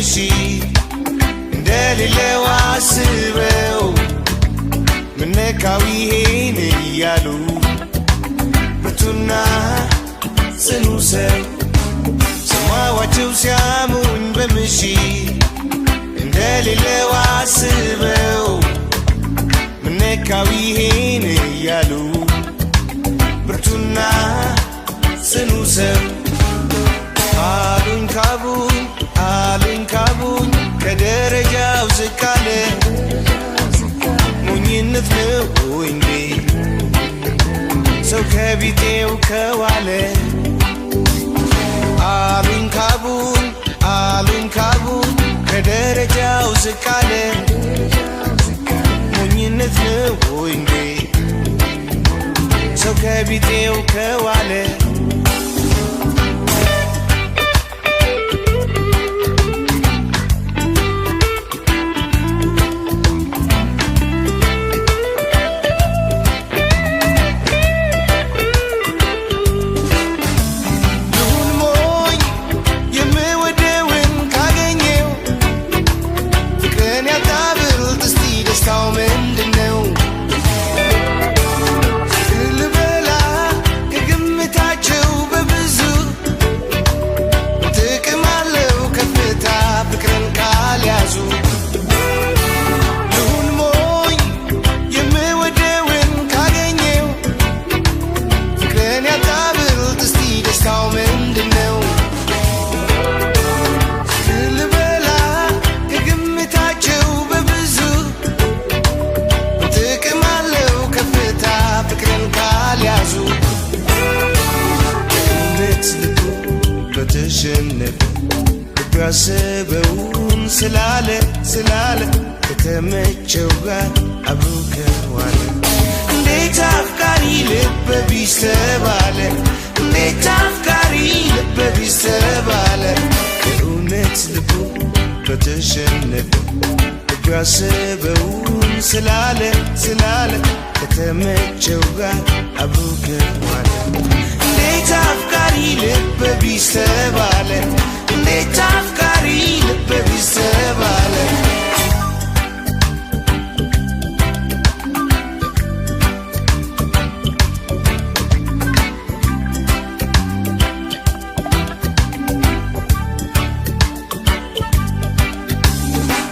በምሽት እንደሌለው አስበው ምነካው ይሄን እያሉ ብርቱና ጽኑ ሰው ሰማዋቸው ሲያሙኝ በምሽት እንደሌለው አስበው ምነካው ይሄን እያሉ ብርቱና ጽኑ ሰው አሉኝ ካቡኝ ከደረጃው ዝቅ አለ ሞኝነት ነው እንዴ ሰው ከቢጤው ከዋለ አሉኝ ካቡኝ ከደረጃው ዝቅ አለ ሞኝነት ነው እንዴ ሰው ከቢጤው ከዋለ ተሸነፈ ያሰበውን ስላለ ከተመቸው ጋር አብሮ ከዋለ እንዴት አፍቃሪ ልበ ቢስ ተባለ እንዴት አፍቃሪ ልበ ቢስ ተባለ የእውነት ልቡ በተሸነፈ ያሰበውን ስላለ ከተመቸው ጋር አብሮ ከዋለ እንዴት አፍቃሪ ልበ ቢስ ተባለ እንዴት አፍቃሪ ልበ ቢስ ተባለ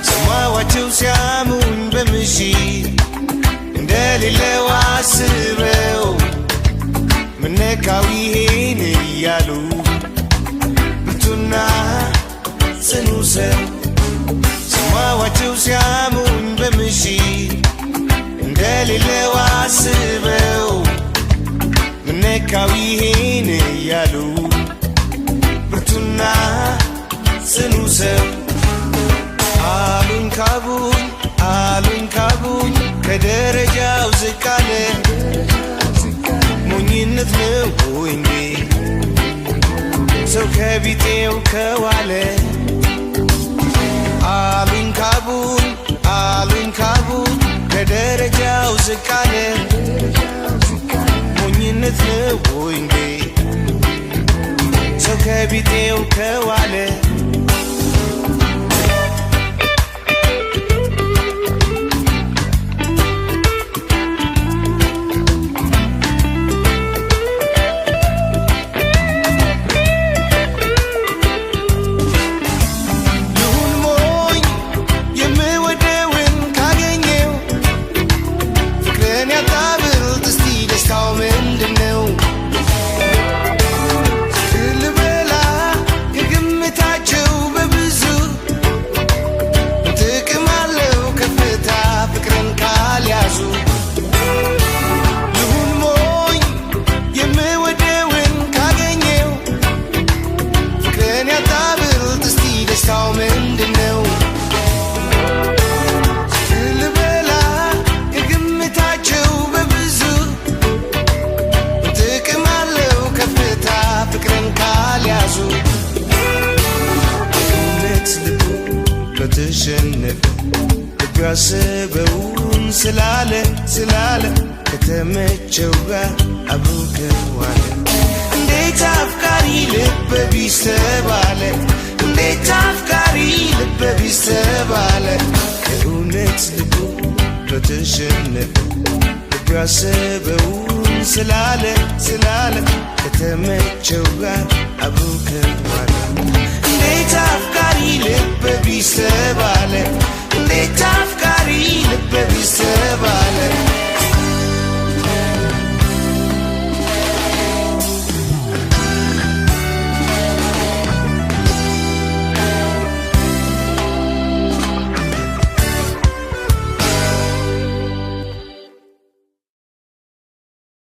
ሰማዋቸው ሲያሙኝ በምሽት እንደሌለው አስበው ምነካው ይሄን እያሉ ብርቱና ጽኑ ሰው ሰማዋቸው ሲያሙኝ በምሽት እንደሌለው አስበው ምነካው ይሄን እያሉ ብርቱና ጽኑ ሰው አሉኝ ካቡኝ ከደረጃው ዝቅ አለ ሞኝነት ነው እንዴ ሰው ከቢጤው ከዋለ አሉኝ ካቡኝ ከደረጃው ዝቅ አለ ሞኝነት ነው እንዴ ሰው ከቢጤው ከዋለ ተሸነፈ ያሰበውን ስላለ ከተመቸው ጋር አብሮ ከዋለ እንዴት አፍቃሪ ልበ ቢስ ተባለ እንዴት አፍቃሪ አትሸነፍ ልብ ያሰበውን ስላለ ከተመቸው ጋር አብሮ ከዋለ